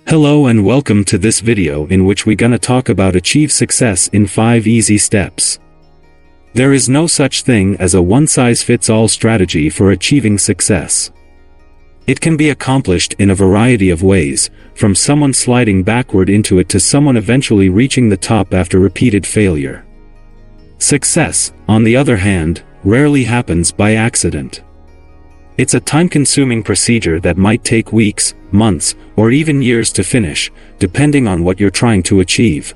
Hello and welcome to this video in which we're gonna talk about achieve success in 5 easy steps. There is no such thing as a one-size-fits-all strategy for achieving success. It can be accomplished in a variety of ways, from someone sliding backward into it to someone eventually reaching the top after repeated failure. Success, on the other hand, rarely happens by accident. It's a time-consuming procedure that might take weeks, months, or even years to finish, depending on what you're trying to achieve.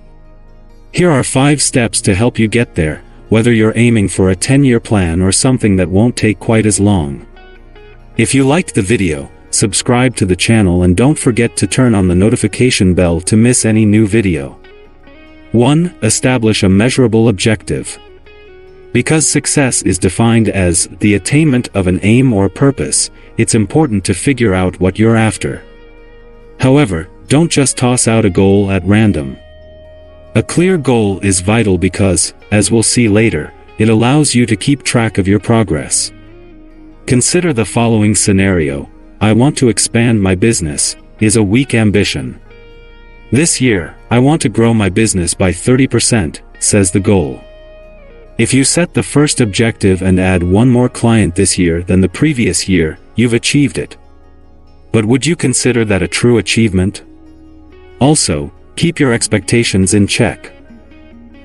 Here are 5 steps to help you get there, whether you're aiming for a 10-year plan or something that won't take quite as long. If you liked the video, subscribe to the channel and don't forget to turn on the notification bell to miss any new video. 1. Establish a measurable objective. Because success is defined as the attainment of an aim or purpose, it's important to figure out what you're after. However, don't just toss out a goal at random. A clear goal is vital because, as we'll see later, it allows you to keep track of your progress. Consider the following scenario: I want to expand my business, is a weak ambition. This year, I want to grow my business by 30%, says the goal. If you set the first objective and add one more client this year than the previous year, you've achieved it. But would you consider that a true achievement? Also, keep your expectations in check.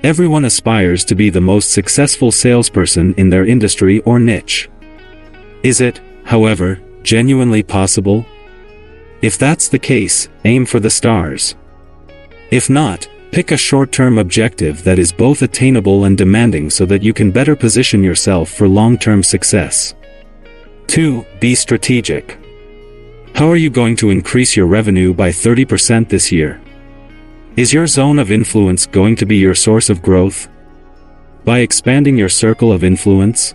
Everyone aspires to be the most successful salesperson in their industry or niche. Is it, however, genuinely possible? If that's the case, aim for the stars. If not, pick a short-term objective that is both attainable and demanding so that you can better position yourself for long-term success. 2. Be strategic. How are you going to increase your revenue by 30% this year? Is your zone of influence going to be your source of growth? By expanding your circle of influence?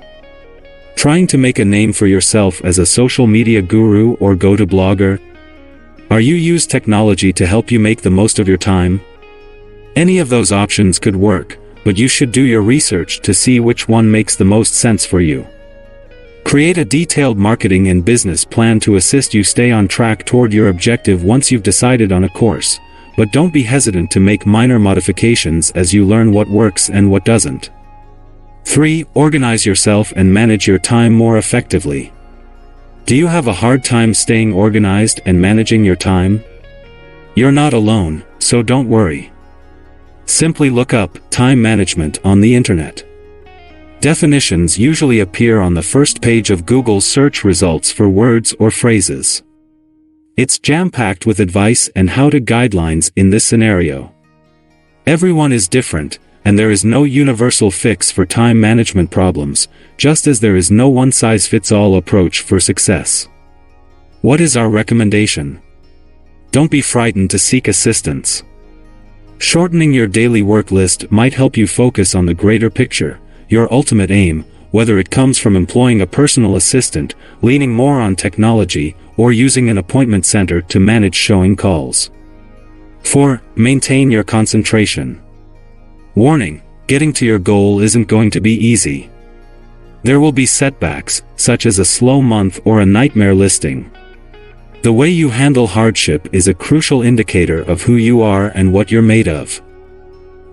Trying to make a name for yourself as a social media guru or go-to blogger? Are you use technology to help you make the most of your time? Any of those options could work, but you should do your research to see which one makes the most sense for you. Create a detailed marketing and business plan to assist you stay on track toward your objective once you've decided on a course, but don't be hesitant to make minor modifications as you learn what works and what doesn't. 3. Organize yourself and manage your time more effectively. Do you have a hard time staying organized and managing your time? You're not alone, so don't worry. Simply look up time management on the internet. Definitions usually appear on the first page of Google's search results for words or phrases. It's jam-packed with advice and how-to guidelines in this scenario. Everyone is different, and there is no universal fix for time management problems, just as there is no one-size-fits-all approach for success. What is our recommendation? Don't be frightened to seek assistance. Shortening your daily work list might help you focus on the greater picture, your ultimate aim, whether it comes from employing a personal assistant, leaning more on technology, or using an appointment center to manage showing calls. 4. Maintain your concentration. Warning: getting to your goal isn't going to be easy. There will be setbacks, such as a slow month or a nightmare listing. The way you handle hardship is a crucial indicator of who you are and what you're made of.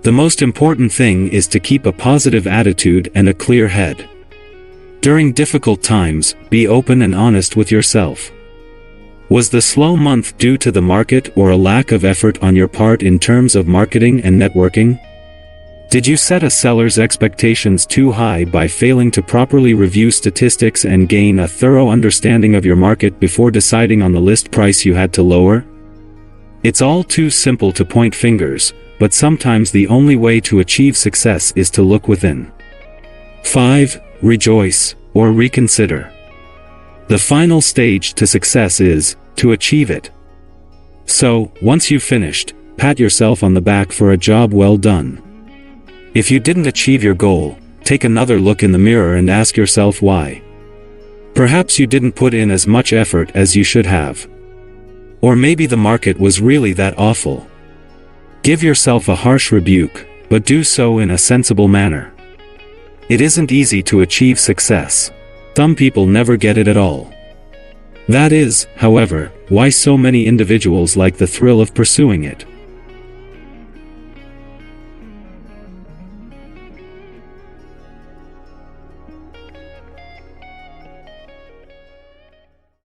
The most important thing is to keep a positive attitude and a clear head. During difficult times, be open and honest with yourself. Was the slow month due to the market or a lack of effort on your part in terms of marketing and networking? Did you set a seller's expectations too high by failing to properly review statistics and gain a thorough understanding of your market before deciding on the list price you had to lower? It's all too simple to point fingers, but sometimes the only way to achieve success is to look within. 5. Rejoice, or reconsider. The final stage to success is to achieve it. So, once you've finished, pat yourself on the back for a job well done. If you didn't achieve your goal, take another look in the mirror and ask yourself why. Perhaps you didn't put in as much effort as you should have. Or maybe the market was really that awful. Give yourself a harsh rebuke, but do so in a sensible manner. It isn't easy to achieve success. Some people never get it at all. That is, however, why so many individuals like the thrill of pursuing it.